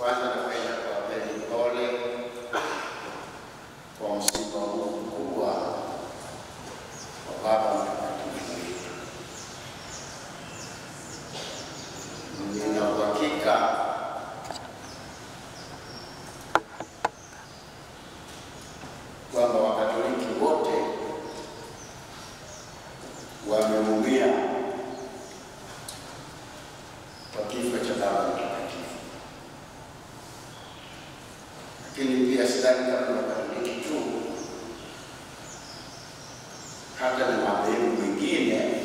Kwanza napenda kuwapeni pole kwa msiba huu mkubwa wa baba mtakatifu wetu. Nina uhakika kwamba Wakatoliki wote wameumia kwa kifo cha baba mtakatifu. Lakini pia sidhani kama Wakatoliki tu, hata na madhehebu mengine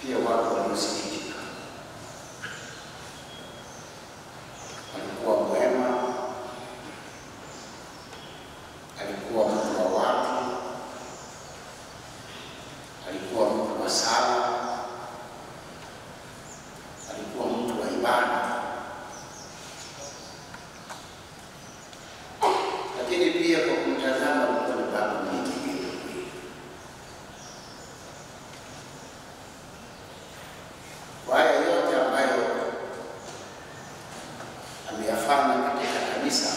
pia watu waliosikitika. Alikuwa mwema, alikuwa mtu wa watu, alikuwa mtu wa sala, alikuwa mtu wa ibada. Lakini pia kwa kumtazama alikuwa ni baba mwenye. Kwa haya yote ambayo ameyafanya katika kanisa,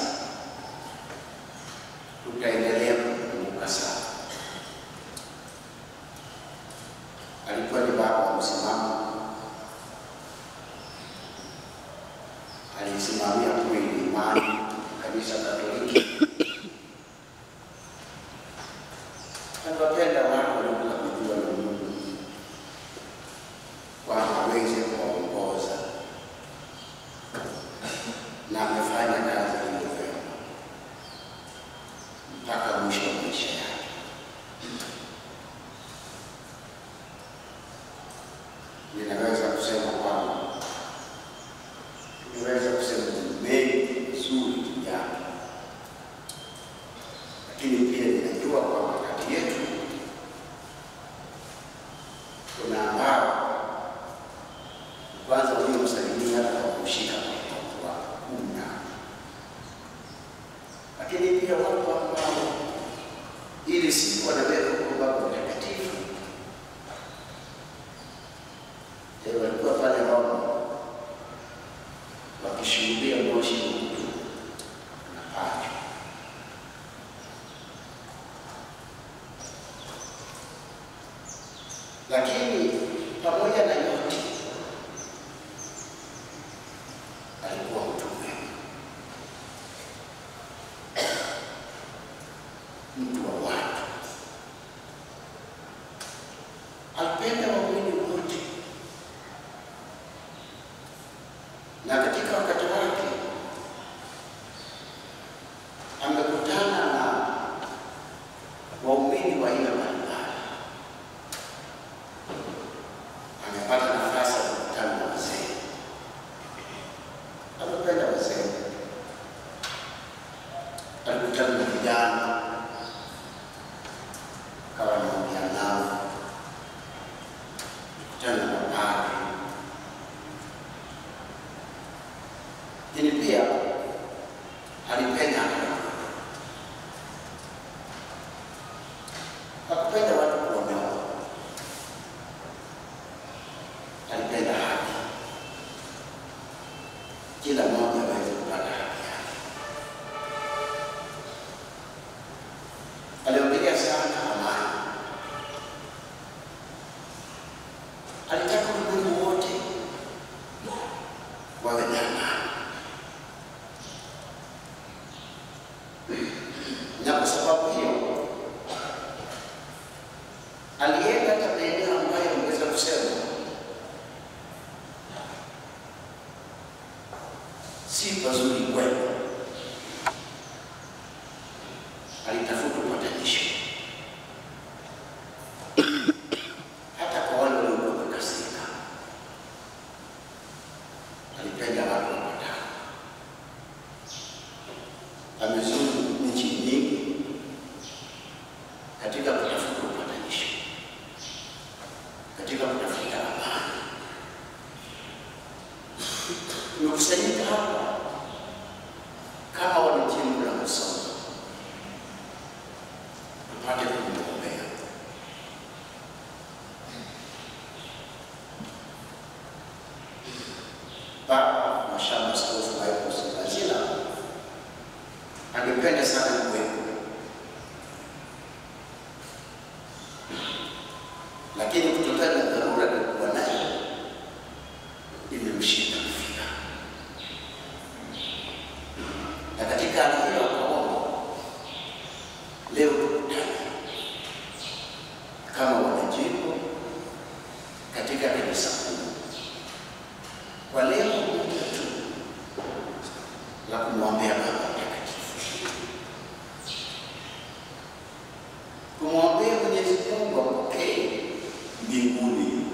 tutaendelea kukumbuka sana. Alikuwa ni baba wa msimamo, alisimamia kweli imani kanisa Katoliki. Anapenda watu waliokuwa kujua na Mungu kwamba aweze kuwaongoza, na amefanya kazi hiyo vyema mpaka mwisho wa maisha yake. Ninaweza kusema kwamba mengi mazuri juu yake, lakini pia ninajua kwamba kati yetu kuna ambao kwanza waliomsalimia hata kwa kushika mkono wake kuna, lakini pia watu ambao ili siku wanaweza kwa baba mtakatifu walikuwa pale Roma wakishuhudia moshi mkuu na pacho. Lakini pamoja na yote alikuwa mtu mwema, mtu wa watu, alipenda waumini wote, na katika wakati wake amekutana na waumini wa aina mbalimbali. Amepata nafasi ya kukutana na wazee, amependa wazee, alikutana na vijana, kawa anaongea nao, alikutana na mapadri. Lakini pia alipenda hakupenda watu kuonewa, alipenda haki, kila mmoja aweze kupata haki yake. Aliongelea sana amani, alitaka ulimwengu wote wawe na amani, na kwa sababu hiyo alienda hata maeneo ambayo angeweza kusema si pazuri kwenu. Alitafuta upatanisho hata kwa wale waliokuwa wamekasirika. Alipenda watu wapatane. Amezuru nchi nyingi katika kutafuta upatanisho, katika kutafuta amani. Tumekusanyika hapa kama wanajimbo la masomo, tupate kumwombea. Baba Mashamba Askofu ningependa sana kuwepo, lakini kutokana na dharura nilikuwa nayo imemshinda kufika. Na katika hali hiyo akaomba leo tukutane kama wanajimbo katika kanisa kuu kwa lengo moja tu la kumwombea Baba Mtakatifu, kumwombea Mwenyezi Mungu ampokee mbinguni,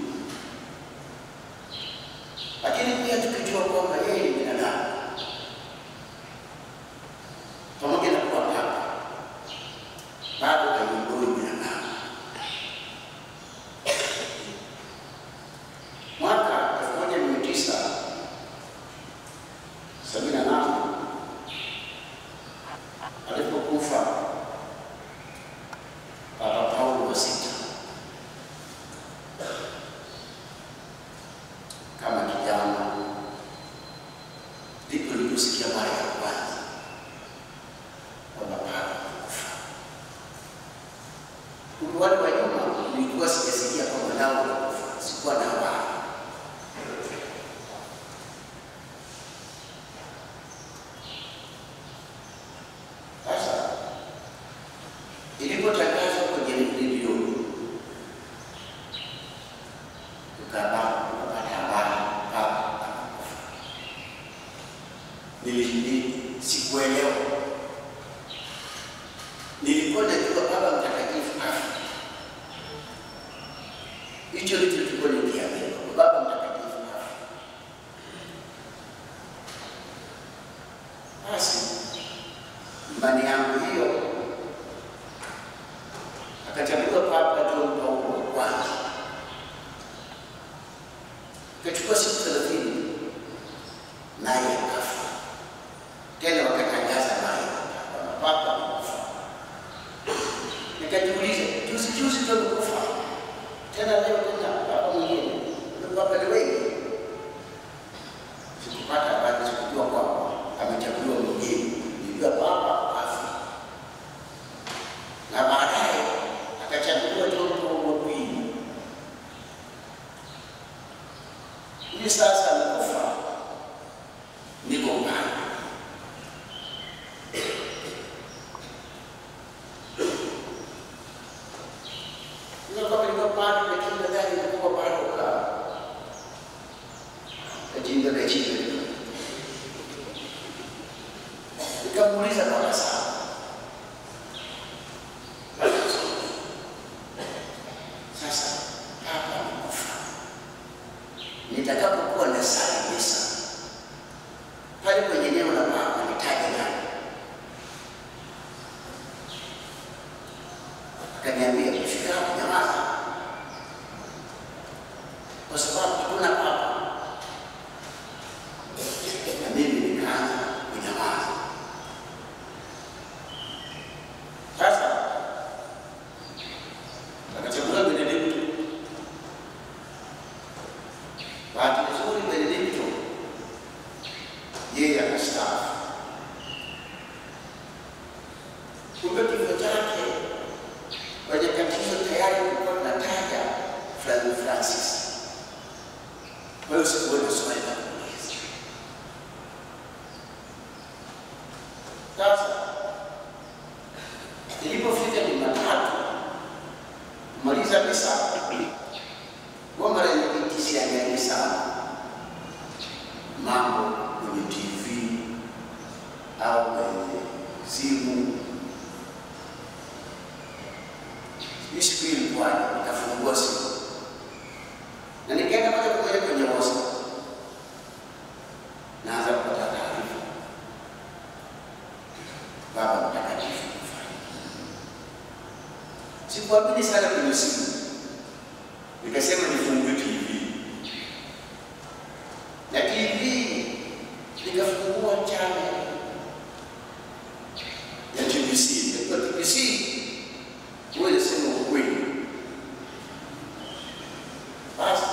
lakini pia tukijua kwamba yeye ni binadamu, pamoja na kuwa Baba bado haiondoi binadamu. Mwaka 1978 alipokufa Papa Paulo wa sita, kama kijana ndipo nilisikia mara ya kwanza kwamba Papa alikufa. Kwa wale wa nyuma nilikuwa sijasikia kwamba nao alikufa, sikuwa na habari. Sasa ilipotangazwa kwenye redio tukapata habari Papa alikufa, sikuelewa. Nilikuwa najua Baba Mtakatifu kafa. Hicho ndicho tulikuwa tukiamini, Baba Mtakatifu kafa. Basi imani yangu hiyo, akachaguliwa Papa John Paulo wa kwanza. Ikachukua siku 30 naye akafa. Tena wakatangaza naye Papa alikufa. Nikajiuliza, juzi tu alikufa, tena leo tena Papa mwingine, ndio Papa ni wengi. Sikupata habari, sikujua kwamba amechaguliwa mwingine. Nilijua Papa akafa, na baadaye akachaguliwa John Paulo wa pili. Hivi sasa amekufa, niko mbali. Nikamuuliza Baba sana, sasa Papa amekufa, nitakapokuwa na sala misa pale kwenye neno la Papa nitaje nani? Akaniambia, kufika hapo nyamaza, kwa sababu hakuna Papa. Na mimi nikaanza kunyamaza. Sasa akachagua Benedikto. Bahati nzuri Benedikto yeye akastaafu. Kumbe kifo chake kwenye katiba tayari kulikuwa tunataja Francis. Kwa hiyo sikuweza swali la kuuliza. Sasa ilipofika Jumatatu kumaliza misa, kwa mara nyingi kisiangalia sana mambo kwenye TV au kwenye simu. Siku ilikuwa nikafungua simu na nikaenda moja kwa moja kwenye WhatsApp, naanza kupata taarifa Baba Mtakatifu kufa. Sikuamini sana kwenye simu, nikasema nifungue TV. Na TV nikafungua channel ya TBC. Kwa TBC wewe sema ukweli. Basi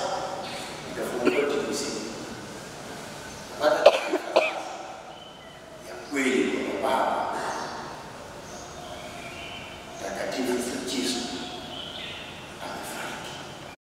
nikafungua TBC. Baada ya kweli kwa Baba takatifu za Yesu.